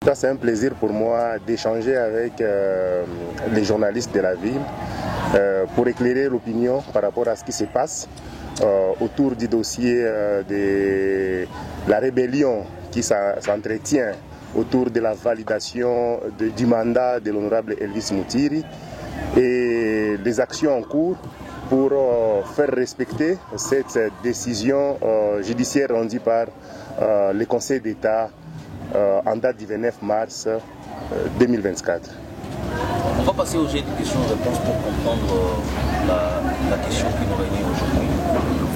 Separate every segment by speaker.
Speaker 1: C'est un plaisir pour moi d'échanger avec les journalistes de la ville pour éclairer l'opinion par rapport à ce qui se passe autour du dossier de la rébellion qui s'entretient autour de la validation du mandat de l'honorable Elvis Mutiri et les actions en cours pour faire respecter cette décision judiciaire rendue par le Conseil d'État en date du 29 mars 2024.
Speaker 2: On va passer au jet de questions-réponses pour comprendre la question qui nous réunit aujourd'hui.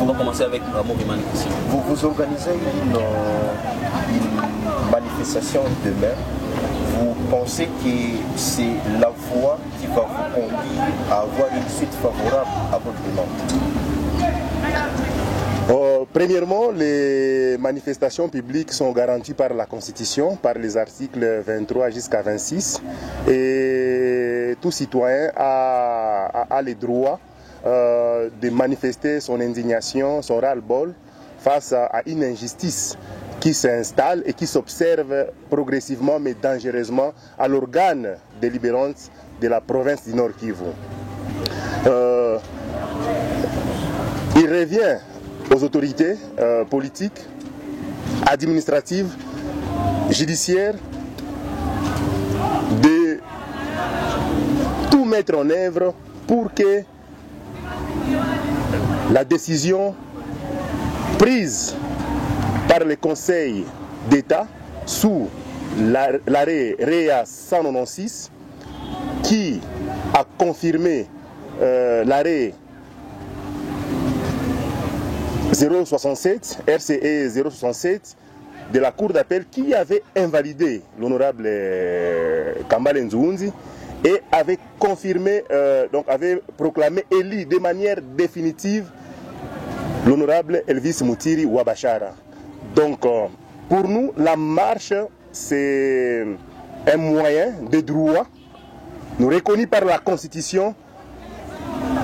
Speaker 2: On va commencer avec Amour Imani.
Speaker 3: Vous organisez une manifestation demain. Vous pensez que c'est la voie qui va vous conduire à avoir une suite favorable à votre demande?
Speaker 1: Premièrement, les manifestations publiques sont garanties par la Constitution, par les articles 23 jusqu'à 26. Et tout citoyen a le droit de manifester son indignation, son ras-le-bol face à une injustice qui s'installe et qui s'observe progressivement mais dangereusement à l'organe délibérante de la province du Nord Kivu. Il revient aux autorités politiques, administratives, judiciaires, de tout mettre en œuvre pour que la décision prise par le Conseil d'État sous l'arrêt REA 196 qui a confirmé l'arrêt 067, RCE 067 de la Cour d'appel qui avait invalidé l'honorable Kambale Nzouzi et avait confirmé, donc avait proclamé élu de manière définitive l'honorable Elvis Mutiri Wabashara. Donc pour nous, la marche, c'est un moyen de droit, nous reconnu par la Constitution,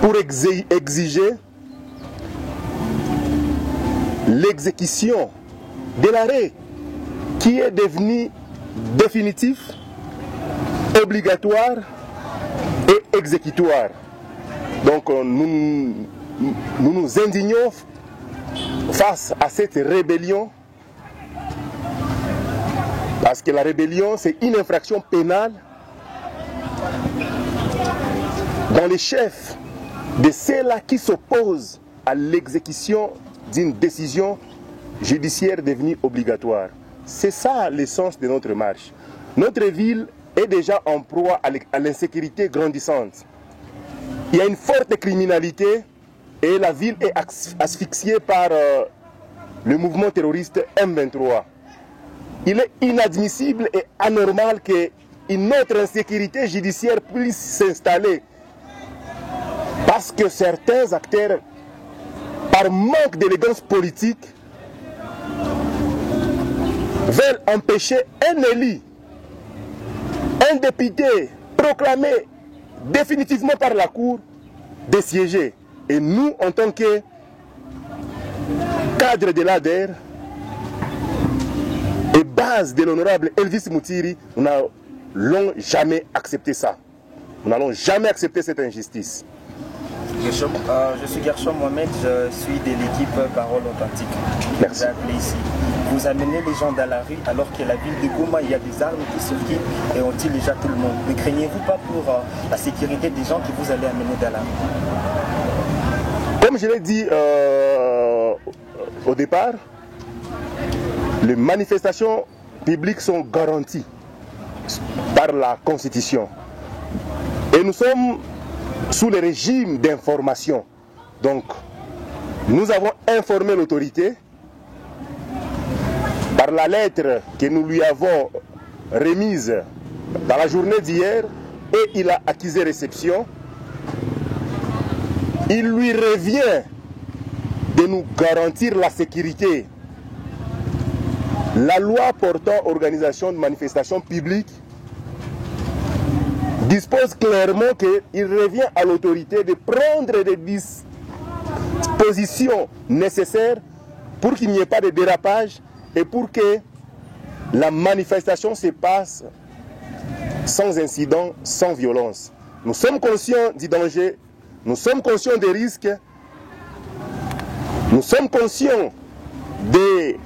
Speaker 1: pour exiger l'exécution de l'arrêt qui est devenu définitif, obligatoire et exécutoire. Donc nous nous indignons face à cette rébellion parce que la rébellion c'est une infraction pénale dans les chefs de ceux-là qui s'opposent à l'exécution d'une décision judiciaire devenue obligatoire. C'est ça l'essence de notre marche. Notre ville est déjà en proie à l'insécurité grandissante. Il y a une forte criminalité et la ville est asphyxiée par le mouvement terroriste M23. Il est inadmissible et anormal qu'une autre insécurité judiciaire puisse s'installer parce que certains acteurs, par manque d'élégance politique, veulent empêcher un élu, un député proclamé définitivement par la Cour de siéger. Et nous, en tant que cadre de l'ADER et base de l'honorable Elvis Mutiri, nous n'allons jamais accepter ça. Nous n'allons jamais accepter cette injustice.
Speaker 3: Je suis Gershom Mohamed, je suis de l'équipe Parole Authentique.
Speaker 1: Merci.
Speaker 3: Ici. Vous amenez les gens dans la rue alors que la ville de Goma, il y a des armes qui circulent et on tue déjà tout le monde. Ne craignez-vous pas pour la sécurité des gens que vous allez amener dans la rue?
Speaker 1: Comme je l'ai dit au départ, les manifestations publiques sont garanties par la Constitution. Et nous sommes sous le régime d'information. Donc, nous avons informé l'autorité par la lettre que nous lui avons remise dans la journée d'hier et il a accusé réception. Il lui revient de nous garantir la sécurité. La loi portant organisation de manifestations publiques dispose clairement qu'il revient à l'autorité de prendre des dispositions nécessaires pour qu'il n'y ait pas de dérapage et pour que la manifestation se passe sans incident, sans violence. Nous sommes conscients du danger, nous sommes conscients des risques, nous sommes conscients de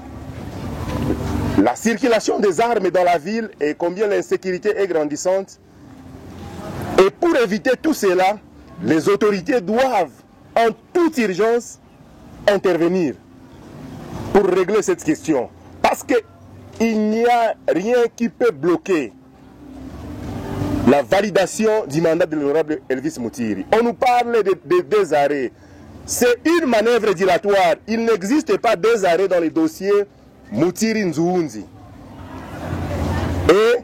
Speaker 1: la circulation des armes dans la ville et combien l'insécurité est grandissante. Et pour éviter tout cela, les autorités doivent en toute urgence intervenir pour régler cette question. Parce qu'il n'y a rien qui peut bloquer la validation du mandat de l'honorable Elvis Mutiri. On nous parle de deux arrêts. C'est une manœuvre dilatoire. Il n'existe pas deux arrêts dans les dossiers Mutiri Nzuhunzi. Et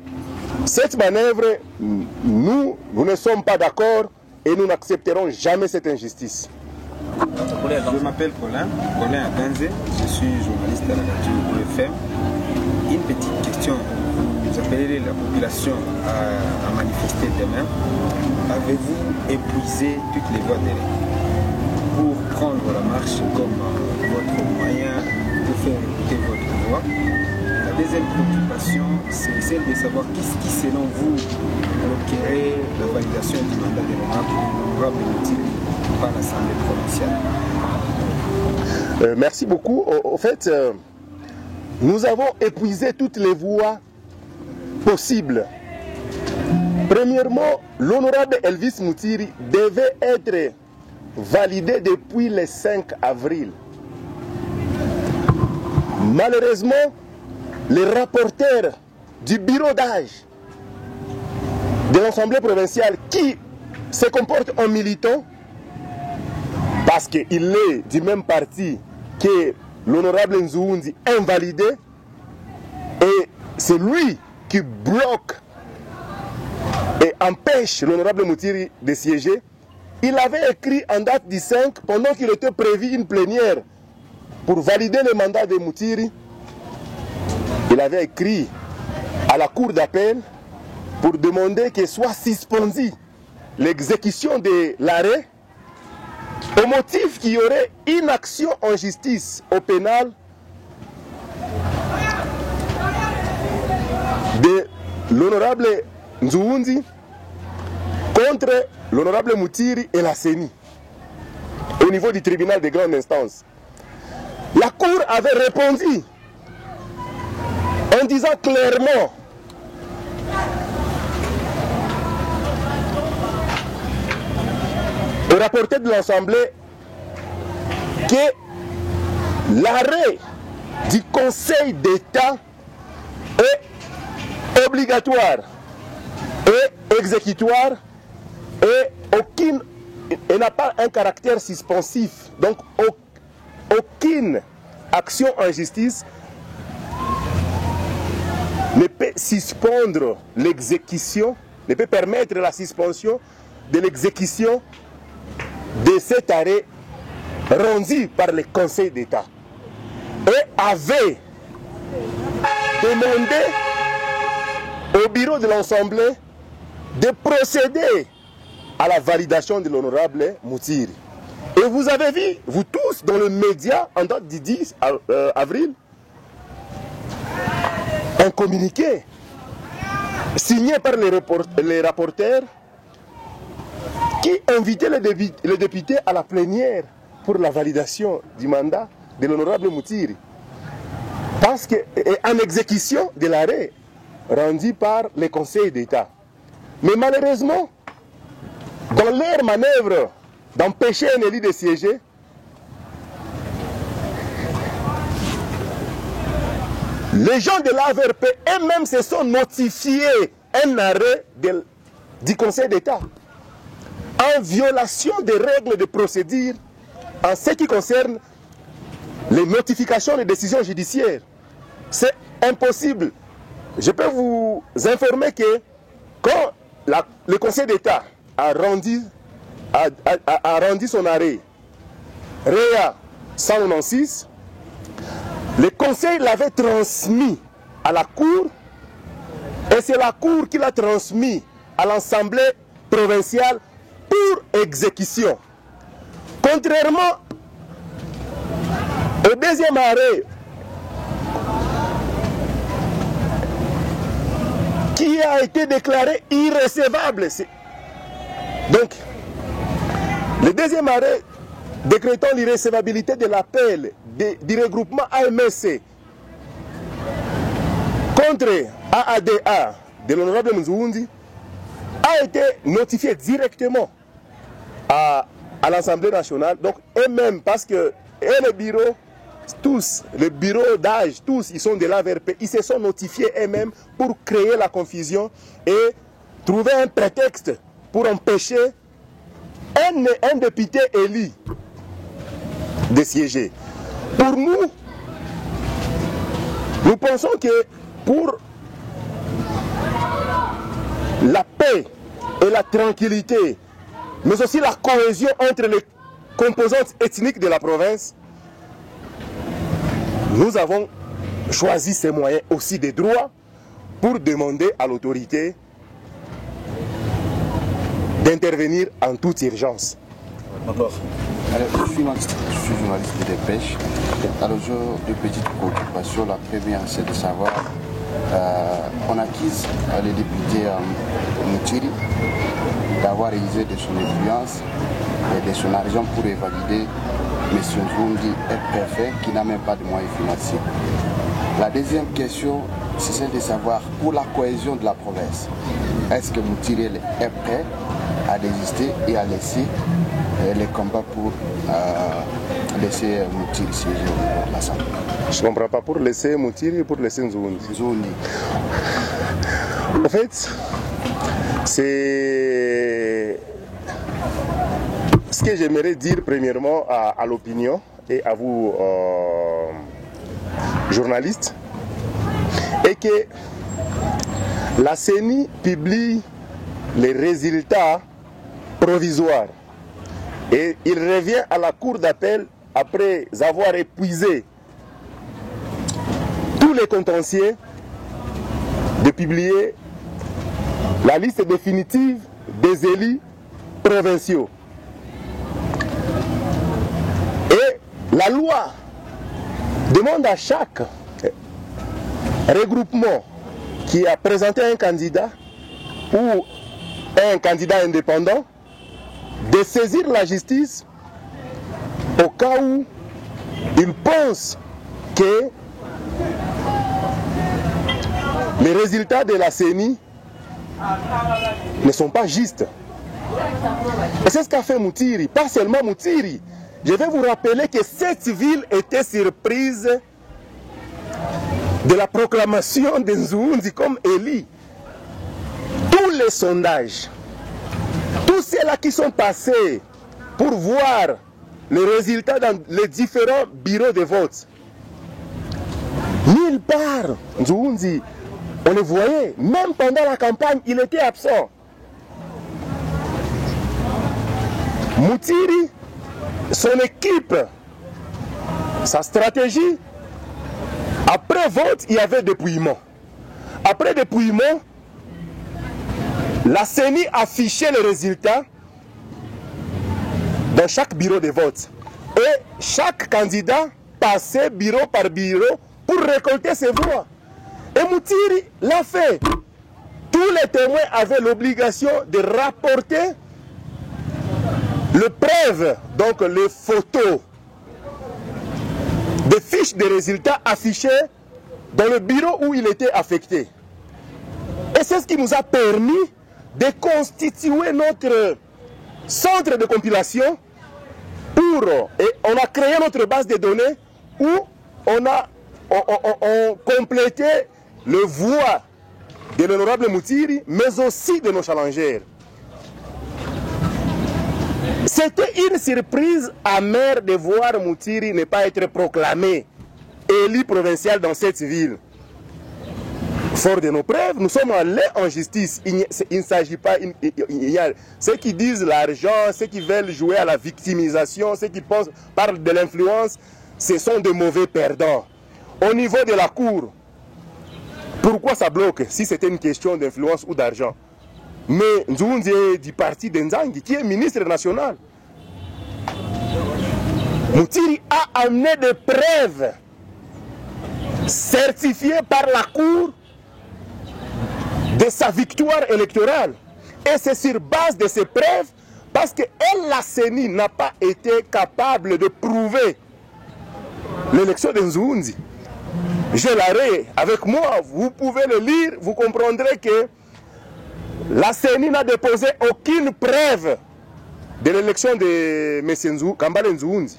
Speaker 1: cette manœuvre, nous ne sommes pas d'accord et nous n'accepterons jamais cette injustice.
Speaker 4: Je m'appelle Colin Aganze, je suis journaliste à la radio UFM. Une petite question, vous appellerez la population à manifester demain. Avez-vous épuisé toutes les voies délai pour prendre la marche comme votre moyen de faire écouter votre voix? La deuxième préoccupation, c'est celle de savoir qu'est-ce qui, selon vous, bloquerait la validation du mandat de l'honorable Mutiri par l'Assemblée provinciale.
Speaker 1: Merci beaucoup. Au fait, nous avons épuisé toutes les voies possibles. Premièrement, l'honorable Elvis Mutiri devait être validé depuis le 5 avril. Malheureusement, les rapporteurs du bureau d'âge de l'Assemblée provinciale qui se comporte en militant, parce qu'il est du même parti que l'honorable Nzuhunzi invalidé, et c'est lui qui bloque et empêche l'honorable Mutiri de siéger. Il avait écrit en date du 5, pendant qu'il était prévu une plénière pour valider le mandat de Mutiri, il avait écrit à la cour d'appel pour demander que soit suspendue l'exécution de l'arrêt au motif qu'il y aurait une action en justice au pénal de l'honorable Nzuhunzi contre l'honorable Mutiri et la CENI au niveau du tribunal de grande instance. La cour avait répondu en disant clairement au rapporteur de l'Assemblée que l'arrêt du Conseil d'État est obligatoire et exécutoire et n'a pas un caractère suspensif. Donc aucune action en justice ne peut suspendre l'exécution, ne peut permettre la suspension de l'exécution de cet arrêt rendu par le Conseil d'État. Et avait demandé au bureau de l'Assemblée de procéder à la validation de l'honorable Mutiri. Et vous avez vu, vous tous, dans le média, en date du 10 avril, un communiqué signé par les rapporteurs qui invitait les députés à la plénière pour la validation du mandat de l'honorable Mutiri. Parce qu'en exécution de l'arrêt rendu par le Conseil d'État. Mais malheureusement, dans leur manœuvre d'empêcher un élu de siéger, les gens de l'AVRP eux-mêmes se sont notifiés un arrêt du Conseil d'État en violation des règles de procédure en ce qui concerne les notifications des décisions judiciaires. C'est impossible. Je peux vous informer que quand le Conseil d'État a rendu son arrêt REA 196, le Conseil l'avait transmis à la Cour et c'est la Cour qui l'a transmis à l'Assemblée provinciale pour exécution. Contrairement au deuxième arrêt qui a été déclaré irrecevable. Donc, le deuxième arrêt décrétant l'irrecevabilité de l'appel du regroupement AMSC contre AADA de l'honorable Nzoundi a été notifié directement à l'Assemblée nationale. Donc, eux-mêmes, parce que les bureaux, tous, les bureaux d'âge, tous, ils sont de l'AVRP, ils se sont notifiés eux-mêmes pour créer la confusion et trouver un prétexte pour empêcher un député élu de siéger. Pour nous, nous pensons que pour la paix et la tranquillité, mais aussi la cohésion entre les composantes ethniques de la province, nous avons choisi ces moyens aussi de droit pour demander à l'autorité d'intervenir en toute urgence.
Speaker 2: Alors,
Speaker 5: je suis journaliste de pêche. Alors, j'ai deux petites préoccupations. La première, c'est de savoir, on accuse le député Moutiri d'avoir usé de son influence et de son argent pour valider M. Nzoundi est préfet qui n'a même pas de moyens financiers. La deuxième question, c'est celle de savoir, pour la cohésion de la province, est-ce que Moutiri est prêt à désister et à laisser les combats pour laisser Moutiri siéger au niveau de l'Assemblée?
Speaker 1: Je ne comprends pas, pour laisser Moutiri ou pour laisser Nzoundi?
Speaker 5: Nzoundi.
Speaker 1: En fait, c'est ce que j'aimerais dire premièrement à l'opinion et à vous, journalistes, est que la CENI publie les résultats provisoires et il revient à la cour d'appel après avoir épuisé tous les contentieux de publier la liste définitive des élus provinciaux. Et la loi demande à chaque regroupement qui a présenté un candidat ou un candidat indépendant de saisir la justice au cas où il pense que les résultats de la CENI ne sont pas justes. Et c'est ce qu'a fait Moutiri, pas seulement Moutiri. Je vais vous rappeler que cette ville était surprise de la proclamation de Nzoundi comme élu. Tous les sondages, tous ceux-là qui sont passés pour voir les résultats dans les différents bureaux de vote, nulle part Nzoundi, on le voyait, même pendant la campagne, il était absent. Moutiri, son équipe, sa stratégie, après vote, il y avait dépouillement. Après dépouillement, la CENI affichait les résultats dans chaque bureau de vote. Et chaque candidat passait bureau par bureau pour récolter ses voix. Et Moutiri l'a fait. Tous les témoins avaient l'obligation de rapporter le preuve, donc les photos des fiches de résultats affichées dans le bureau où il était affecté. Et c'est ce qui nous a permis de constituer notre centre de compilation et on a créé notre base de données où on complétait le voix de l'honorable Moutiri, mais aussi de nos challengers. C'était une surprise amère de voir Moutiri ne pas être proclamé élu provincial dans cette ville. Fort de nos preuves, nous sommes allés en justice. Il ne s'agit pas... ceux qui disent l'argent, ceux qui veulent jouer à la victimisation, ceux qui parlent de l'influence, ce sont de mauvais perdants. Au niveau de la cour, pourquoi ça bloque si c'était une question d'influence ou d'argent? Mais Nzoundi est du parti d'Nzangi, qui est ministre national. Moutiri a amené des preuves certifiées par la cour de sa victoire électorale. Et c'est sur base de ces preuves, parce que la CENI n'a pas été capable de prouver l'élection de Nzoundi. J'ai l'arrêt avec moi, vous pouvez le lire, vous comprendrez que la CENI n'a déposé aucune preuve de l'élection de M. Kambale Nzoundi.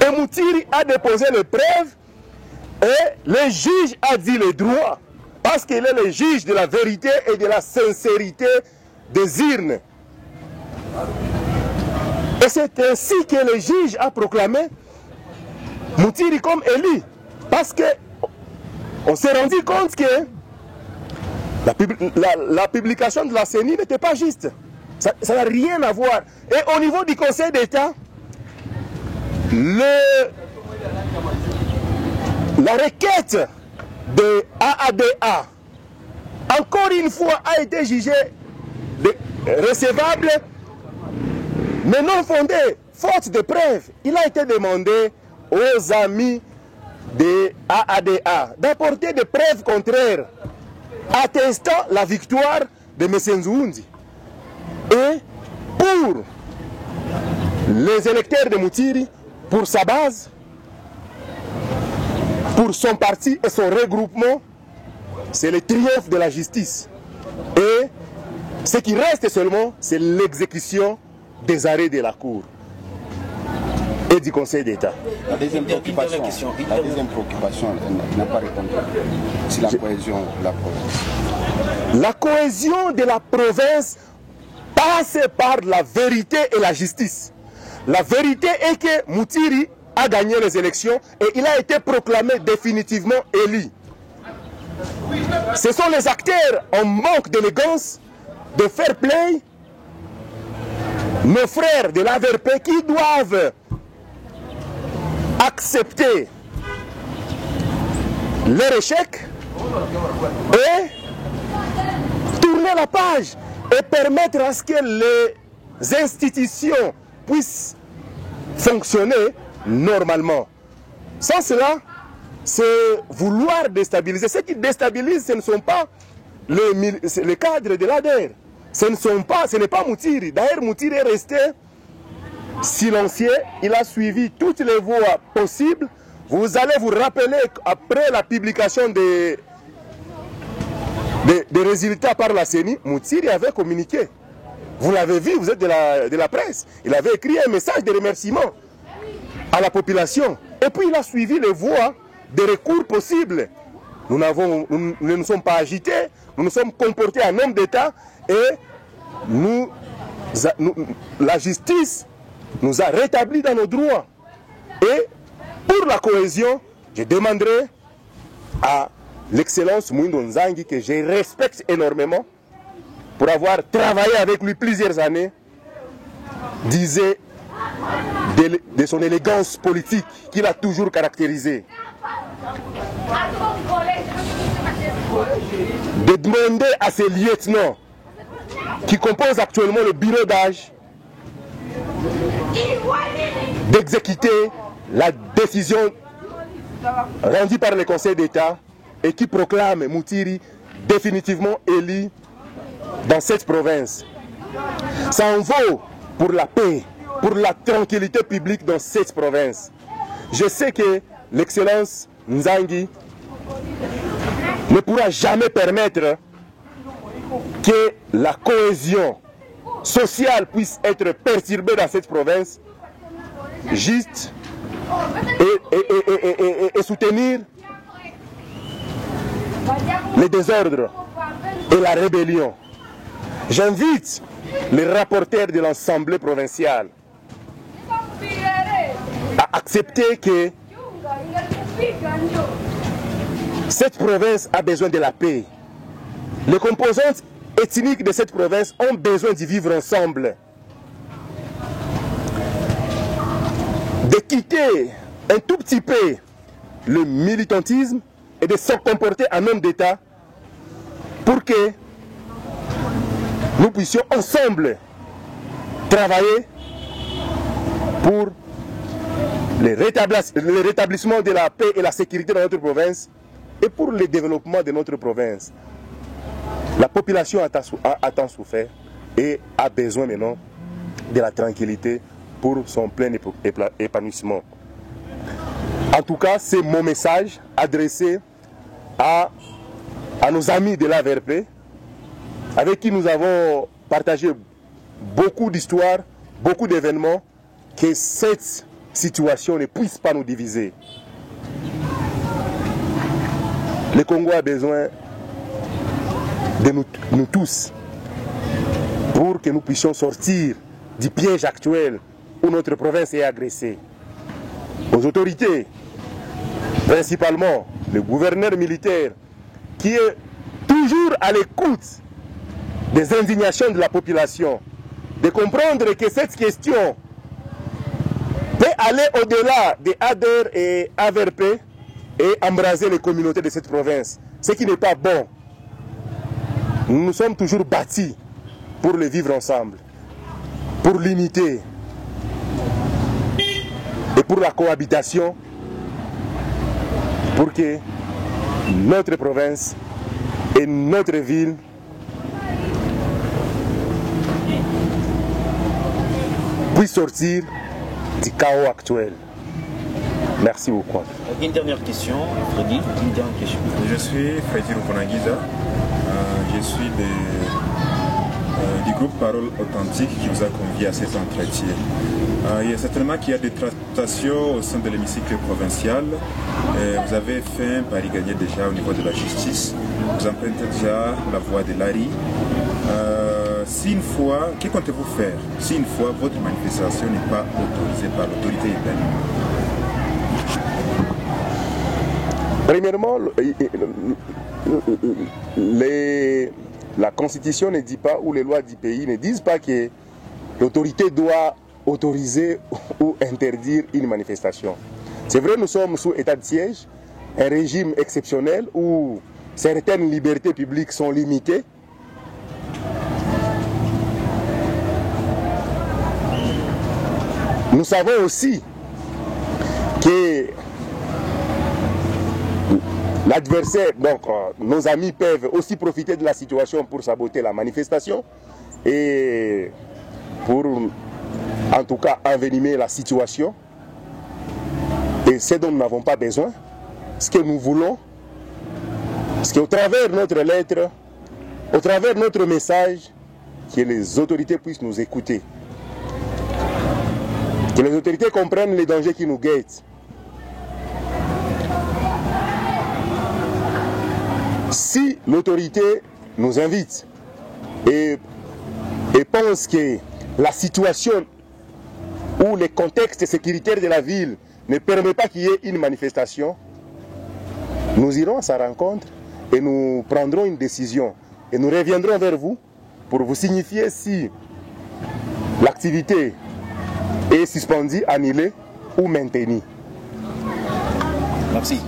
Speaker 1: Et Moutiri a déposé les preuves et le juge a dit le droit, parce qu'il est le juge de la vérité et de la sincérité des urnes. Et c'est ainsi que le juge a proclamé Moutiri comme élu. Parce qu'on s'est rendu compte que la publication de la CENI n'était pas juste. Ça n'a rien à voir. Et au niveau du Conseil d'État, la requête de AADA, encore une fois, a été jugée recevable, mais non fondée, faute de preuves. Il a été demandé aux amis de AADA d'apporter des preuves contraires attestant la victoire de M. Nzoundi. Et pour les électeurs de Moutiri, pour sa base, pour son parti et son regroupement, c'est le triomphe de la justice. Et ce qui reste seulement, c'est l'exécution des arrêts de la Cour et du Conseil d'État.
Speaker 5: La deuxième préoccupation n'a pas répondu. C'est la cohésion de la province.
Speaker 1: La cohésion de la province passe par la vérité et la justice. La vérité est que Moutiri a gagné les élections et il a été proclamé définitivement élu. Ce sont les acteurs en manque d'élégance, de fair play, nos frères de l'AVRP qui doivent accepter leur échec et tourner la page et permettre à ce que les institutions puissent fonctionner normalement. Sans cela, c'est vouloir déstabiliser. Ce qui déstabilise, ce ne sont pas les cadres de l'ADER. Ce n'est pas Moutiri. D'ailleurs, Moutiri est resté silencieux. Il a suivi toutes les voies possibles. Vous allez vous rappeler qu'après la publication des résultats par la CENI, Moutiri avait communiqué. Vous l'avez vu, vous êtes de la presse. Il avait écrit un message de remerciement à la population. Et puis il a suivi les voies de recours possibles. Nous ne nous sommes pas agités, nous nous sommes comportés en homme d'État et la justice nous a rétablis dans nos droits. Et pour la cohésion, je demanderai à l'excellence Mwindo Nzangi, que je respecte énormément, pour avoir travaillé avec lui plusieurs années, disait de son élégance politique qu'il a toujours caractérisée, de demander à ses lieutenants qui composent actuellement le bureau d'âge d'exécuter la décision rendue par le Conseil d'État et qui proclame Moutiri définitivement élu dans cette province. Ça en vaut pour la paix, pour la tranquillité publique dans cette province. Je sais que l'excellence Nzangi ne pourra jamais permettre que la cohésion sociale puisse être perturbée dans cette province, juste et soutenir les désordres et la rébellion. J'invite les rapporteurs de l'Assemblée provinciale à accepter que cette province a besoin de la paix. Les composantes ethniques de cette province ont besoin d'y vivre ensemble. De quitter un tout petit peu le militantisme et de se comporter en homme d'État pour que nous puissions ensemble travailler pour le rétablissement de la paix et la sécurité dans notre province et pour le développement de notre province. La population a tant souffert et a besoin maintenant de la tranquillité pour son plein épanouissement. En tout cas, c'est mon message adressé à nos amis de l'AVRP, avec qui nous avons partagé beaucoup d'histoires, beaucoup d'événements, que cette situation ne puisse pas nous diviser. Le Congo a besoin de nous tous pour que nous puissions sortir du piège actuel où notre province est agressée. Aux autorités, principalement le gouverneur militaire, qui est toujours à l'écoute des indignations de la population, de comprendre que cette question peut aller au-delà des ADER et AVRP et embraser les communautés de cette province, ce qui n'est pas bon. Nous nous sommes toujours bâtis pour le vivre ensemble, pour l'unité et pour la cohabitation, pour que notre province et notre ville puissent sortir du chaos actuel. Merci beaucoup.
Speaker 2: Une dernière question, Freddy. Une dernière question.
Speaker 6: Je suis Freddy Rukonangiza. Je suis du groupe Parole Authentique qui vous a convié à cet entretien. Il y a certainement qu'il y a des tractations au sein de l'hémicycle provincial. Vous avez fait un pari gagné déjà au niveau de la justice. Vous empruntez déjà la voie de l'ARI. Si une fois, que comptez-vous faire si une fois votre manifestation n'est pas autorisée par l'autorité urbaine?
Speaker 1: Premièrement, la Constitution ne dit pas, ou les lois du pays ne disent pas que l'autorité doit autoriser ou interdire une manifestation. C'est vrai, nous sommes sous état de siège, un régime exceptionnel où certaines libertés publiques sont limitées. Nous savons aussi que l'adversaire, donc nos amis peuvent aussi profiter de la situation pour saboter la manifestation et pour en tout cas envenimer la situation. Et ce dont nous n'avons pas besoin, ce que nous voulons, c'est qu'au travers de notre lettre, au travers de notre message, que les autorités puissent nous écouter. Que les autorités comprennent les dangers qui nous guettent. Si l'autorité nous invite et pense que la situation ou le contexte sécuritaire de la ville ne permet pas qu'il y ait une manifestation, nous irons à sa rencontre et nous prendrons une décision. Et nous reviendrons vers vous pour vous signifier si l'activité est suspendue, annulée ou maintenue.
Speaker 2: Merci.